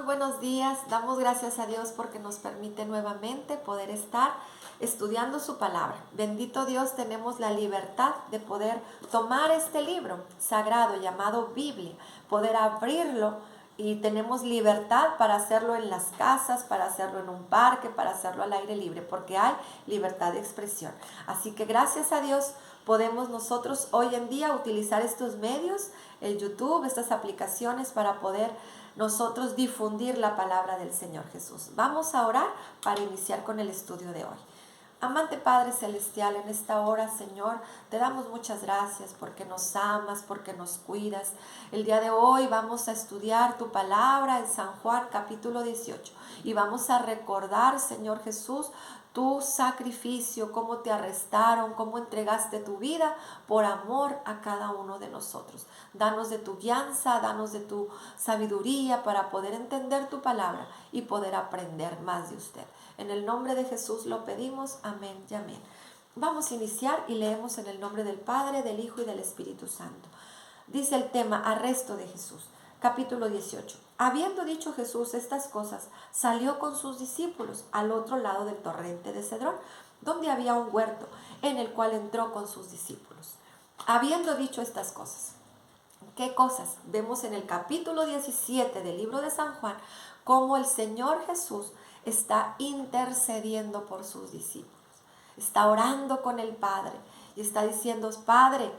Muy buenos días. Damos gracias a Dios porque nos permite nuevamente poder estar estudiando su palabra. Bendito Dios, tenemos la libertad de poder tomar este libro sagrado llamado Biblia, poder abrirlo y tenemos libertad para hacerlo en las casas, para hacerlo en un parque, para hacerlo al aire libre, porque hay libertad de expresión. Así que gracias a Dios podemos nosotros hoy en día utilizar estos medios, el YouTube, estas aplicaciones para poder nosotros difundir la palabra del Señor Jesús. Vamos a orar para iniciar con el estudio de hoy. Amante Padre Celestial, en esta hora, Señor, te damos muchas gracias porque nos amas, porque nos cuidas. El día de hoy vamos a estudiar tu palabra en San Juan capítulo 18 y vamos a recordar, Señor Jesús, tu sacrificio, cómo te arrestaron, cómo entregaste tu vida por amor a cada uno de nosotros. Danos de tu guianza, danos de tu sabiduría para poder entender tu palabra y poder aprender más de usted. En el nombre de Jesús lo pedimos, amén y amén. Vamos a iniciar y leemos en el nombre del Padre, del Hijo y del Espíritu Santo. Dice el tema, arresto de Jesús. Capítulo 18. Habiendo dicho Jesús estas cosas, salió con sus discípulos al otro lado del torrente de Cedrón, donde había un huerto, en el cual entró con sus discípulos. Habiendo dicho estas cosas. ¿Qué cosas? Vemos en el capítulo 17 del libro de San Juan, cómo el Señor Jesús está intercediendo por sus discípulos. Está orando con el Padre y está diciendo, Padre,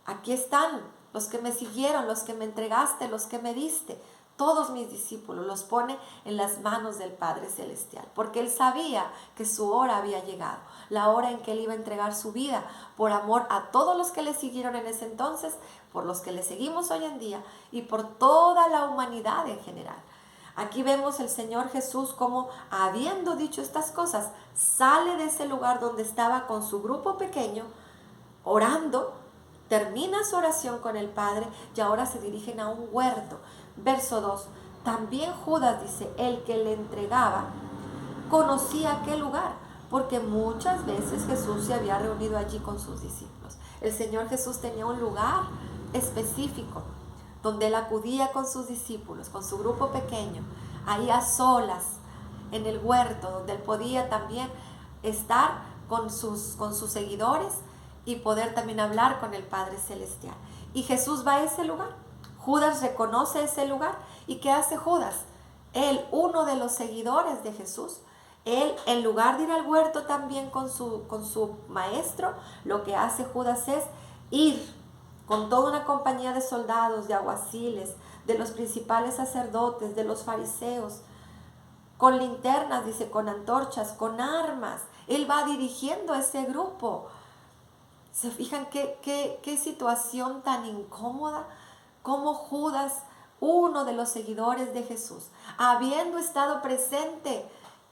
aquí están los que me siguieron, los que me entregaste, los que me diste. Todos mis discípulos los pone en las manos del Padre Celestial, porque Él sabía que su hora había llegado, la hora en que Él iba a entregar su vida por amor a todos los que le siguieron en ese entonces, por los que le seguimos hoy en día y por toda la humanidad en general. Aquí vemos el Señor Jesús como, habiendo dicho estas cosas, sale de ese lugar donde estaba con su grupo pequeño, orando, termina su oración con el Padre y ahora se dirigen a un huerto. Verso 2, también Judas, dice, el que le entregaba, conocía aquel lugar, porque muchas veces Jesús se había reunido allí con sus discípulos. El Señor Jesús tenía un lugar específico donde Él acudía con sus discípulos, con su grupo pequeño, ahí a solas, en el huerto, donde Él podía también estar con sus seguidores y poder también hablar con el Padre Celestial. Y Jesús va a ese lugar. Judas reconoce ese lugar. ¿Y qué hace Judas? Él, uno de los seguidores de Jesús, él, en lugar de ir al huerto también con su maestro, lo que hace Judas es ir con toda una compañía de soldados, de alguaciles, de los principales sacerdotes, de los fariseos, con linternas, dice, con antorchas, con armas. Él va dirigiendo a ese grupo. ¿Se fijan qué situación tan incómoda? Como Judas, uno de los seguidores de Jesús, habiendo estado presente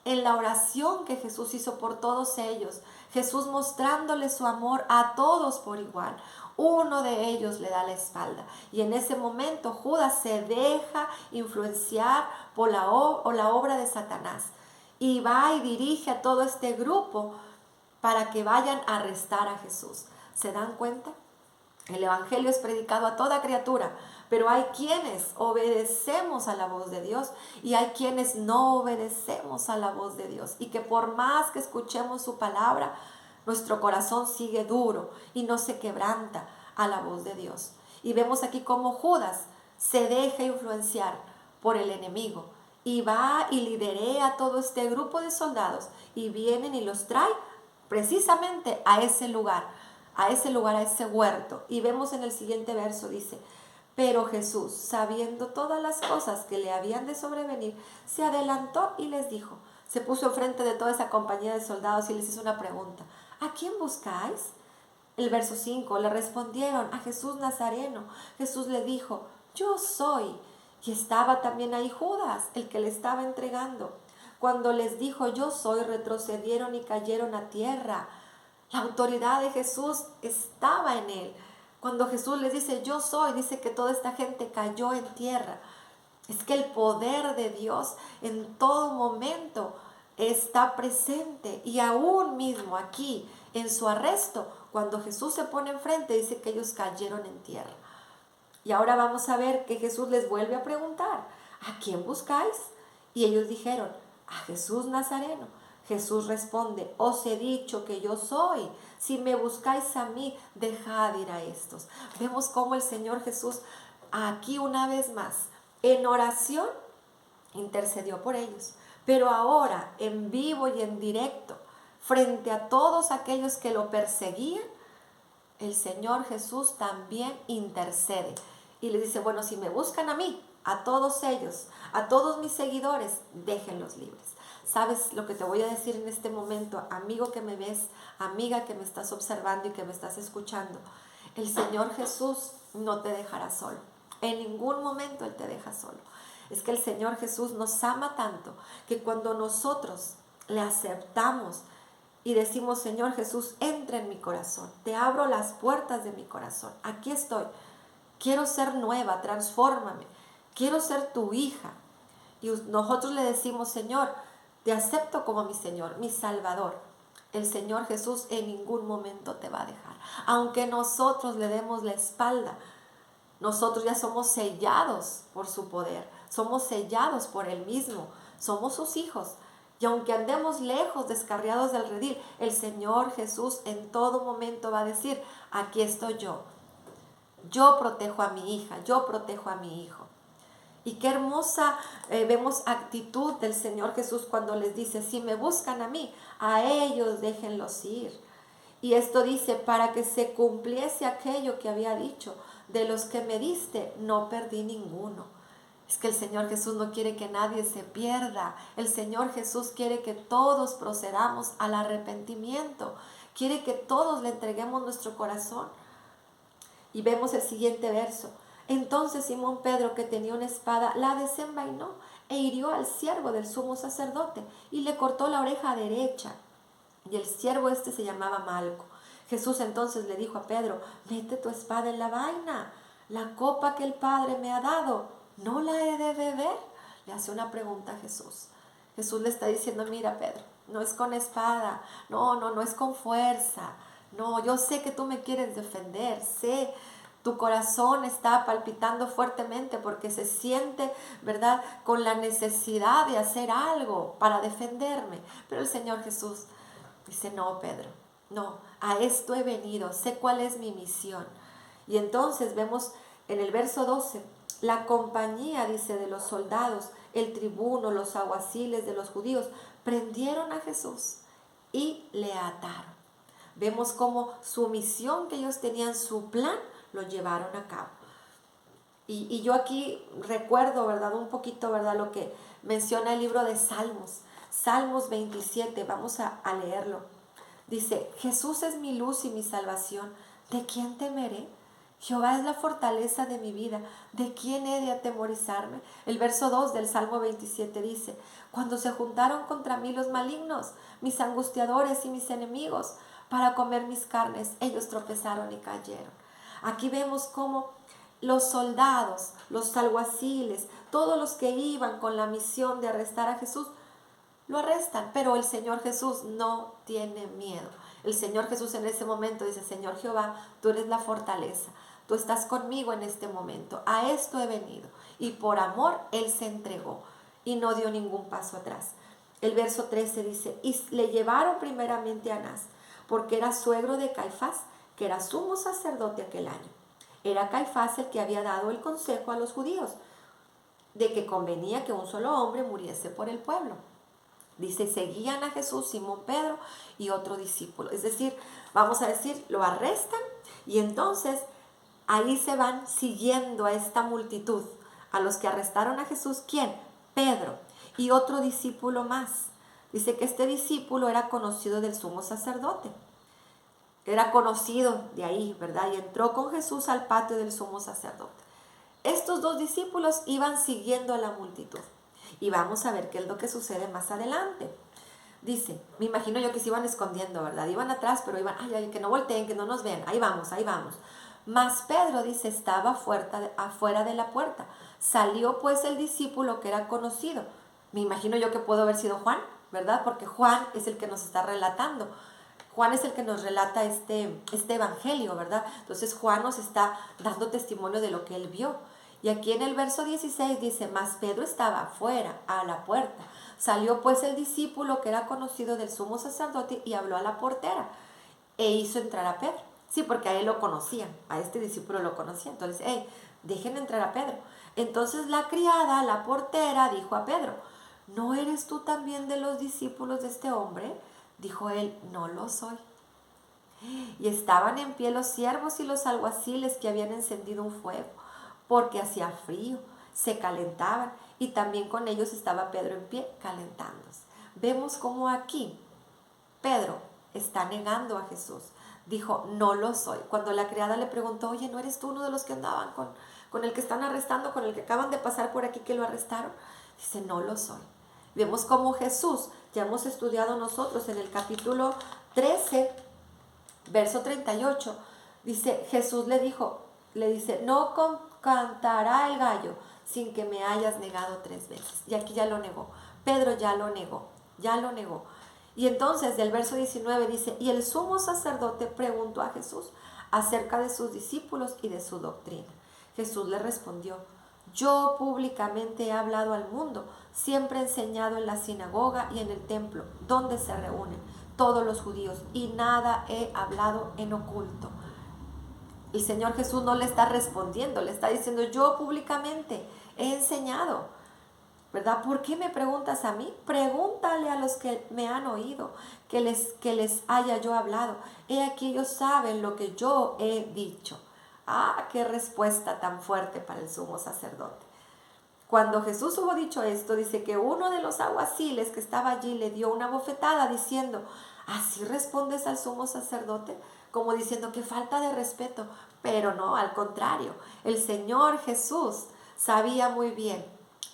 en la oración que Jesús hizo por todos ellos, Jesús mostrándole su amor a todos por igual, uno de ellos le da la espalda. Y en ese momento Judas se deja influenciar por la obra de Satanás y va y dirige a todo este grupo para que vayan a arrestar a Jesús. ¿Se dan cuenta? El evangelio es predicado a toda criatura, pero hay quienes obedecemos a la voz de Dios y hay quienes no obedecemos a la voz de Dios. Y que por más que escuchemos su palabra, nuestro corazón sigue duro y no se quebranta a la voz de Dios. Y vemos aquí cómo Judas se deja influenciar por el enemigo y va y liderea a todo este grupo de soldados y vienen y los trae precisamente a ese lugar, a ese huerto. Y vemos en el siguiente verso, dice, pero Jesús, sabiendo todas las cosas que le habían de sobrevenir, se adelantó y les dijo, se puso enfrente de toda esa compañía de soldados y les hizo una pregunta, ¿a quién buscáis? El verso 5, le respondieron, a Jesús Nazareno. Jesús le dijo, yo soy. Y estaba también ahí Judas, el que le estaba entregando. Cuando les dijo, yo soy, retrocedieron y cayeron a tierra. La autoridad de Jesús estaba en él. Cuando Jesús les dice, yo soy, dice que toda esta gente cayó en tierra. Es que el poder de Dios en todo momento está presente. Y aún mismo aquí, en su arresto, cuando Jesús se pone enfrente, dice que ellos cayeron en tierra. Y ahora vamos a ver que Jesús les vuelve a preguntar, ¿a quién buscáis? Y ellos dijeron, a Jesús Nazareno. Jesús responde, os he dicho que yo soy. Si me buscáis a mí, dejad ir a estos. Vemos cómo el Señor Jesús aquí una vez más, en oración, intercedió por ellos. Pero ahora, en vivo y en directo, frente a todos aquellos que lo perseguían, el Señor Jesús también intercede. Y le dice, bueno, si me buscan a mí, a todos ellos, a todos mis seguidores, déjenlos libres. ¿Sabes lo que te voy a decir en este momento, amigo que me ves, amiga que me estás observando y que me estás escuchando? El Señor Jesús no te dejará solo. En ningún momento Él te deja solo. Es que el Señor Jesús nos ama tanto que cuando nosotros le aceptamos y decimos, Señor Jesús, entra en mi corazón, te abro las puertas de mi corazón, aquí estoy, quiero ser nueva, transfórmame, quiero ser tu hija. Y nosotros le decimos, Señor, te acepto como mi Señor, mi Salvador. El Señor Jesús en ningún momento te va a dejar. Aunque nosotros le demos la espalda, nosotros ya somos sellados por su poder, somos sellados por Él mismo, somos sus hijos. Y aunque andemos lejos, descarriados del redil, el Señor Jesús en todo momento va a decir, aquí estoy yo. Yo protejo a mi hija, yo protejo a mi hijo. Y qué hermosa vemos actitud del Señor Jesús cuando les dice, si me buscan a mí, a ellos déjenlos ir. Y esto dice, para que se cumpliese aquello que había dicho, de los que me diste, no perdí ninguno. Es que el Señor Jesús no quiere que nadie se pierda. El Señor Jesús quiere que todos procedamos al arrepentimiento. Quiere que todos le entreguemos nuestro corazón. Y vemos el siguiente verso. Entonces Simón Pedro, que tenía una espada, la desenvainó e hirió al siervo del sumo sacerdote y le cortó la oreja derecha. Y el siervo este se llamaba Malco. Jesús entonces le dijo a Pedro, mete tu espada en la vaina. La copa que el Padre me ha dado, ¿no la he de beber? Le hace una pregunta a Jesús. Jesús le está diciendo, mira Pedro, no es con espada, no es con fuerza. No, yo sé que tú me quieres defender, sé, tu corazón está palpitando fuertemente porque se siente, ¿verdad?, con la necesidad de hacer algo para defenderme. Pero el Señor Jesús dice, no, Pedro, no, a esto he venido, sé cuál es mi misión. Y entonces vemos en el verso 12, la compañía, dice, de los soldados, el tribuno, los alguaciles de los judíos, prendieron a Jesús y le ataron. Vemos cómo su misión que ellos tenían, su plan, lo llevaron a cabo. Y yo aquí recuerdo, ¿verdad?, un poquito, ¿verdad?, lo que menciona el libro de Salmos. Salmos 27, vamos a leerlo. Dice, Jesús es mi luz y mi salvación, ¿de quién temeré? Jehová es la fortaleza de mi vida, ¿de quién he de atemorizarme? El verso 2 del Salmo 27 dice, cuando se juntaron contra mí los malignos, mis angustiadores y mis enemigos, para comer mis carnes, ellos tropezaron y cayeron. Aquí vemos cómo los soldados, los alguaciles, todos los que iban con la misión de arrestar a Jesús, lo arrestan, pero el Señor Jesús no tiene miedo. El Señor Jesús en ese momento dice, Señor Jehová, tú eres la fortaleza, tú estás conmigo en este momento, a esto he venido. Y por amor Él se entregó y no dio ningún paso atrás. El verso 13 dice, y le llevaron primeramente a Anás, porque era suegro de Caifás, que era sumo sacerdote aquel año. Era Caifás el que había dado el consejo a los judíos de que convenía que un solo hombre muriese por el pueblo. Dice, seguían a Jesús, Simón Pedro y otro discípulo. Es decir, vamos a decir, lo arrestan y entonces ahí se van siguiendo a esta multitud, a los que arrestaron a Jesús. ¿Quién? Pedro y otro discípulo más. Dice que este discípulo era conocido del sumo sacerdote. Era conocido de ahí, ¿verdad? Y entró con Jesús al patio del sumo sacerdote. Estos dos discípulos iban siguiendo a la multitud. Y vamos a ver qué es lo que sucede más adelante. Dice, me imagino yo que se iban escondiendo, ¿verdad? Iban atrás, pero iban, ay, que no volteen, que no nos vean. Ahí vamos, ahí vamos. Mas Pedro, dice, estaba afuera de la puerta. Salió pues el discípulo que era conocido. Me imagino yo que pudo haber sido Juan, ¿verdad? Porque Juan es el que nos está relatando. Juan es el que nos relata este evangelio, ¿verdad? Entonces Juan nos está dando testimonio de lo que él vio. Y aquí en el verso 16 dice, mas Pedro estaba afuera, a la puerta. Salió pues el discípulo que era conocido del sumo sacerdote y habló a la portera e hizo entrar a Pedro. Sí, porque a él lo conocían, a este discípulo lo conocían. Entonces, hey, dejen entrar a Pedro. Entonces la criada, la portera, dijo a Pedro, ¿no eres tú también de los discípulos de este hombre? Dijo él, no lo soy. Y estaban en pie los siervos y los alguaciles que habían encendido un fuego, porque hacía frío, se calentaban, y también con ellos estaba Pedro en pie calentándose. Vemos cómo aquí Pedro está negando a Jesús. Dijo, no lo soy. Cuando la criada le preguntó, oye, ¿no eres tú uno de los que andaban con el que están arrestando, con el que acaban de pasar por aquí que lo arrestaron? Dice, no lo soy. Vemos cómo Jesús, ya hemos estudiado nosotros en el capítulo 13, verso 38, dice, Jesús le dice, no cantará el gallo sin que me hayas negado 3 veces. Y aquí ya lo negó. Pedro ya lo negó. Y entonces del verso 19 dice, y el sumo sacerdote preguntó a Jesús acerca de sus discípulos y de su doctrina. Jesús le respondió, yo públicamente he hablado al mundo, siempre he enseñado en la sinagoga y en el templo, donde se reúnen todos los judíos, y nada he hablado en oculto. El Señor Jesús no le está respondiendo, le está diciendo, yo públicamente he enseñado, ¿verdad? ¿Por qué me preguntas a mí? Pregúntale a los que me han oído, que les haya yo hablado. He aquí ellos saben lo que yo he dicho. Ah, qué respuesta tan fuerte para el sumo sacerdote. Cuando Jesús hubo dicho esto, dice que uno de los alguaciles que estaba allí le dio una bofetada diciendo, ¿así respondes al sumo sacerdote? Como diciendo que falta de respeto. Pero no, al contrario, el Señor Jesús sabía muy bien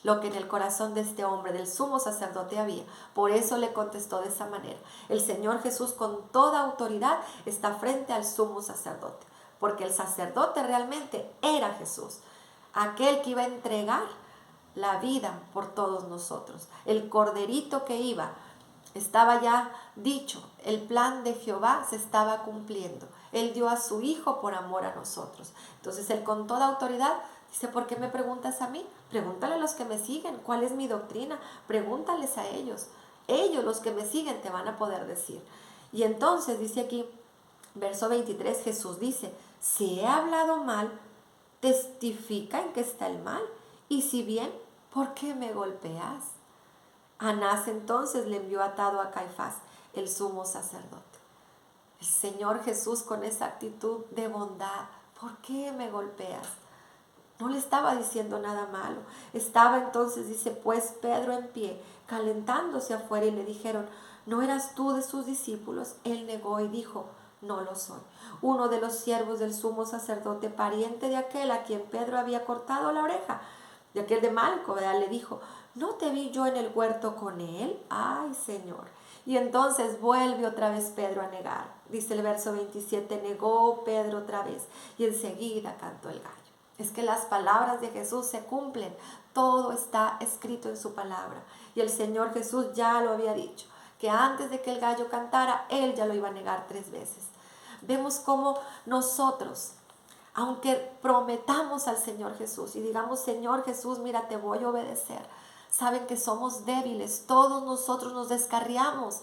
lo que en el corazón de este hombre, del sumo sacerdote, había. Por eso le contestó de esa manera. El Señor Jesús con toda autoridad está frente al sumo sacerdote, porque el sacerdote realmente era Jesús, aquel que iba a entregar la vida por todos nosotros. El corderito que iba, estaba ya dicho, el plan de Jehová se estaba cumpliendo. Él dio a su Hijo por amor a nosotros. Entonces Él con toda autoridad dice, ¿por qué me preguntas a mí? Pregúntale a los que me siguen, ¿cuál es mi doctrina? Pregúntales a ellos. Ellos, los que me siguen, te van a poder decir. Y entonces dice aquí, verso 23, Jesús dice, si he hablado mal, testifica en que está el mal. Y si bien, ¿por qué me golpeas? Anás entonces le envió atado a Caifás, el sumo sacerdote. El Señor Jesús con esa actitud de bondad, ¿por qué me golpeas? No le estaba diciendo nada malo. Estaba entonces, dice, pues Pedro en pie, calentándose afuera, y le dijeron, ¿no eras tú de sus discípulos? Él negó y dijo, no lo soy. Uno de los siervos del sumo sacerdote, pariente de aquel a quien Pedro había cortado la oreja, de aquel de Malco, ¿verdad?, le dijo, ¿no te vi yo en el huerto con él? Ay, Señor. Y entonces vuelve otra vez Pedro a negar. Dice el verso 27, negó Pedro otra vez y enseguida cantó el gallo. Es que las palabras de Jesús se cumplen. Todo está escrito en su palabra. Y el Señor Jesús ya lo había dicho, que antes de que el gallo cantara, Él ya lo iba a negar 3 veces. Vemos cómo nosotros, aunque prometamos al Señor Jesús y digamos, Señor Jesús, mira, te voy a obedecer, saben que somos débiles. Todos nosotros nos descarriamos.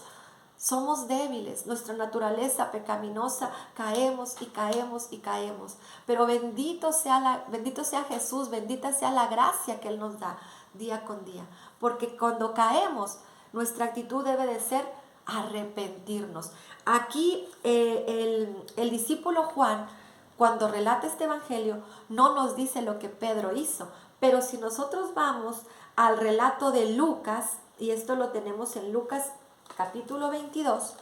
Somos débiles, nuestra naturaleza pecaminosa, caemos y caemos y caemos. Pero bendito sea Jesús, bendita sea la gracia que Él nos da día con día. Porque cuando caemos, nuestra actitud debe de ser arrepentirnos. Aquí el discípulo Juan, cuando relata este evangelio, no nos dice lo que Pedro hizo. Pero si nosotros vamos al relato de Lucas, y esto lo tenemos en Lucas capítulo 22,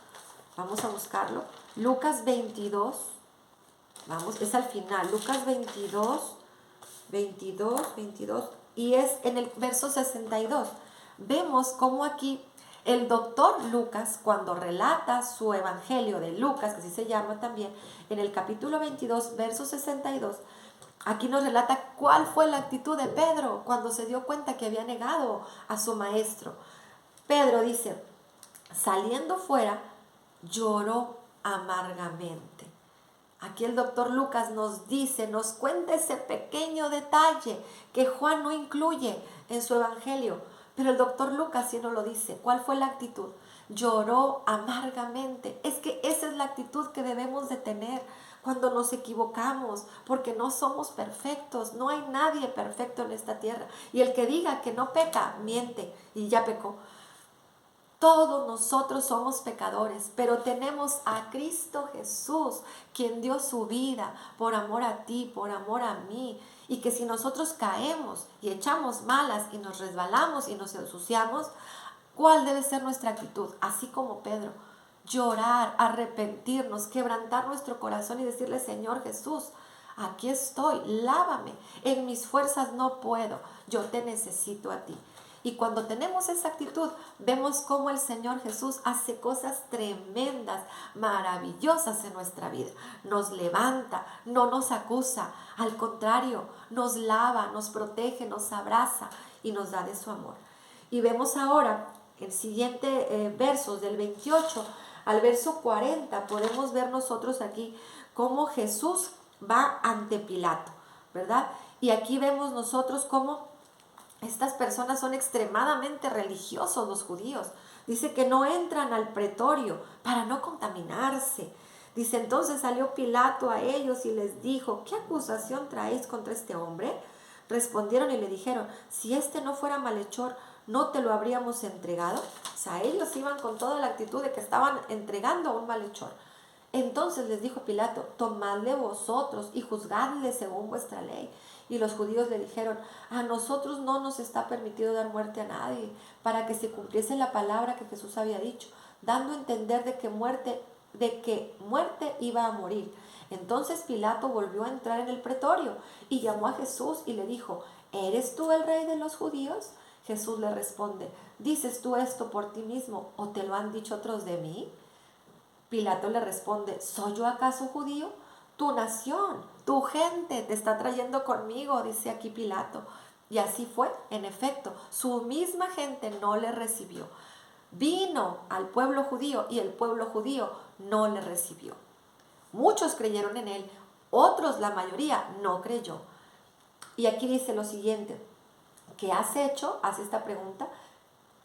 vamos a buscarlo, Lucas 22, vamos, es al final, Lucas 22, y es en el verso 62. Vemos cómo aquí el doctor Lucas, cuando relata su evangelio de Lucas, que así se llama también, en el capítulo 22, verso 62, aquí nos relata cuál fue la actitud de Pedro cuando se dio cuenta que había negado a su maestro. Pedro dice, saliendo fuera, lloró amargamente. Aquí el doctor Lucas nos dice, nos cuenta ese pequeño detalle que Juan no incluye en su evangelio. Pero el doctor Lucas sí nos lo dice. ¿Cuál fue la actitud? Lloró amargamente. Es que esa es la actitud que debemos de tener cuando nos equivocamos, porque no somos perfectos. No hay nadie perfecto en esta tierra. Y el que diga que no peca, miente y ya pecó. Todos nosotros somos pecadores, pero tenemos a Cristo Jesús, quien dio su vida por amor a ti, por amor a mí. Y que si nosotros caemos y echamos malas y nos resbalamos y nos ensuciamos, ¿cuál debe ser nuestra actitud? Así como Pedro, llorar, arrepentirnos, quebrantar nuestro corazón y decirle, Señor Jesús, aquí estoy, lávame, en mis fuerzas no puedo, yo te necesito a ti. Y cuando tenemos esa actitud, vemos cómo el Señor Jesús hace cosas tremendas, maravillosas en nuestra vida. Nos levanta, no nos acusa, al contrario, nos lava, nos protege, nos abraza y nos da de su amor. Y vemos ahora el siguiente versos del 28 al verso 40, podemos ver nosotros aquí cómo Jesús va ante Pilato, ¿verdad? Y aquí vemos nosotros cómo estas personas son extremadamente religiosos, los judíos. Dice que no entran al pretorio para no contaminarse. Dice, entonces salió Pilato a ellos y les dijo, ¿qué acusación traéis contra este hombre? Respondieron y le dijeron, si este no fuera malhechor, ¿no te lo habríamos entregado? O sea, ellos iban con toda la actitud de que estaban entregando a un malhechor. Entonces les dijo Pilato, tomadle vosotros y juzgadle según vuestra ley. Y los judíos le dijeron, a nosotros no nos está permitido dar muerte a nadie, para que se cumpliese la palabra que Jesús había dicho, dando a entender de que muerte iba a morir. Entonces Pilato volvió a entrar en el pretorio y llamó a Jesús y le dijo, ¿eres tú el rey de los judíos? Jesús le responde, ¿dices tú esto por ti mismo o te lo han dicho otros de mí? Pilato le responde, ¿soy yo acaso judío? Tu nación, tu gente te está trayendo conmigo, dice aquí Pilato. Y así fue, en efecto, su misma gente no le recibió. Vino al pueblo judío y el pueblo judío no le recibió. Muchos creyeron en él, otros, la mayoría, no creyó. Y aquí dice lo siguiente, ¿qué has hecho? Hace esta pregunta.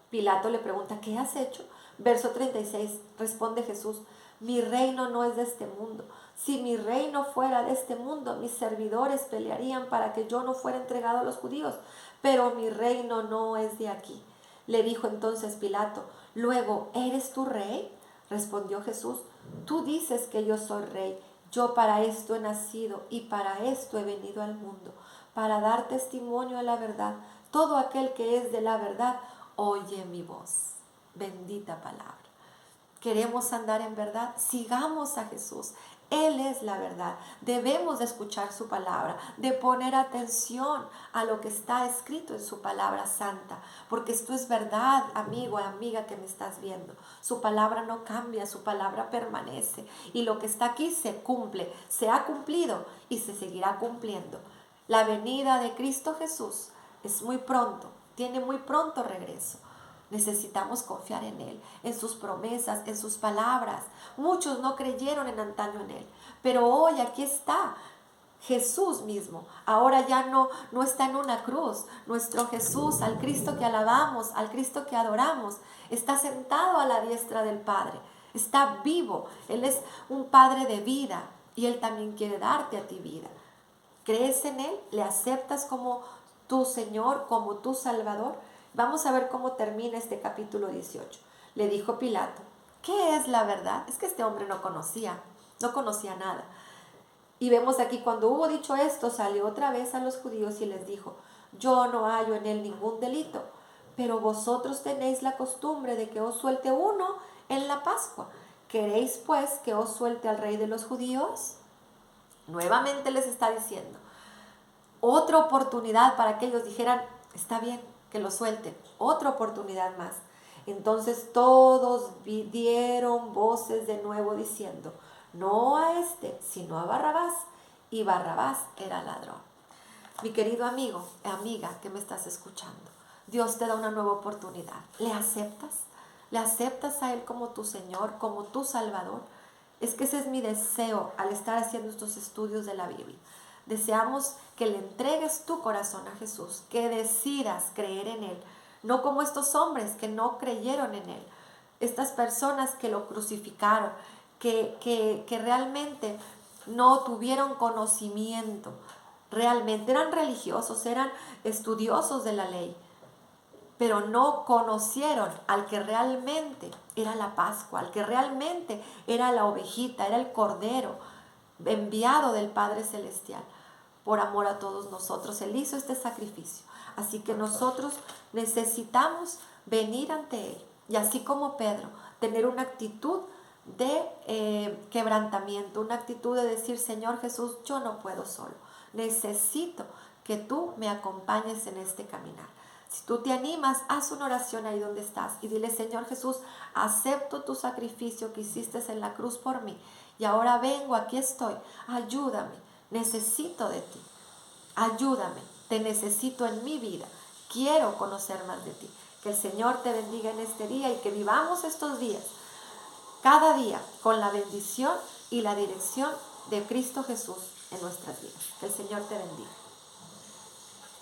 Pilato le pregunta, ¿qué has hecho? Verso 36, responde Jesús, mi reino no es de este mundo. Si mi reino fuera de este mundo, mis servidores pelearían para que yo no fuera entregado a los judíos, pero mi reino no es de aquí. Le dijo entonces Pilato, luego, ¿eres tú rey? Respondió Jesús, tú dices que yo soy rey. Yo para esto he nacido y para esto he venido al mundo, para dar testimonio de la verdad. Todo aquel que es de la verdad, oye mi voz. Bendita palabra. Queremos andar en verdad, sigamos a Jesús. Él es la verdad. Debemos de escuchar su palabra, de poner atención a lo que está escrito en su palabra santa, porque esto es verdad, amigo y amiga que me estás viendo. Su palabra no cambia, su palabra permanece y lo que está aquí se cumple, se ha cumplido y se seguirá cumpliendo. La venida de Cristo Jesús es muy pronto, tiene muy pronto regreso. Necesitamos confiar en Él, en sus promesas, en sus palabras. Muchos no creyeron en antaño en Él, pero hoy aquí está Jesús mismo. Ahora ya no está en una cruz. Nuestro Jesús, al Cristo que alabamos, al Cristo que adoramos, está sentado a la diestra del Padre. Está vivo. Él es un Padre de vida y Él también quiere darte a ti vida. ¿Crees en Él? ¿Le aceptas como tu Señor, como tu Salvador? Vamos a ver cómo termina este capítulo 18. Le dijo Pilato, ¿qué es la verdad? Es que este hombre no conocía nada. Y vemos aquí, cuando hubo dicho esto, salió otra vez a los judíos y les dijo, yo no hallo en él ningún delito, pero vosotros tenéis la costumbre de que os suelte uno en la Pascua. ¿Queréis pues que os suelte al rey de los judíos? Nuevamente les está diciendo, otra oportunidad para que ellos dijeran, está bien, que lo suelten, otra oportunidad más. Entonces todos dieron voces de nuevo diciendo, no a este, sino a Barrabás, y Barrabás era ladrón. Mi querido amigo, amiga que me estás escuchando, Dios te da una nueva oportunidad. ¿Le aceptas? ¿Le aceptas a Él como tu Señor, como tu Salvador? Es que ese es mi deseo al estar haciendo estos estudios de la Biblia. Deseamos que le entregues tu corazón a Jesús, que decidas creer en Él, no como estos hombres que no creyeron en Él, estas personas que lo crucificaron, que realmente no tuvieron conocimiento, realmente eran religiosos, eran estudiosos de la ley, pero no conocieron al que realmente era la Pascua, al que realmente era la ovejita, era el Cordero enviado del Padre Celestial. Por amor a todos nosotros, Él hizo este sacrificio. Así que nosotros necesitamos venir ante Él. Y así como Pedro, tener una actitud de quebrantamiento, una actitud de decir, Señor Jesús, yo no puedo solo. Necesito que tú me acompañes en este caminar. Si tú te animas, haz una oración ahí donde estás y dile, Señor Jesús, acepto tu sacrificio que hiciste en la cruz por mí. Y ahora vengo, aquí estoy, ayúdame, necesito de ti. Ayúdame, te necesito en mi vida. Quiero conocer más de ti. Que el Señor te bendiga en este día y que vivamos estos días, cada día, con la bendición y la dirección de Cristo Jesús en nuestras vidas. Que el Señor te bendiga.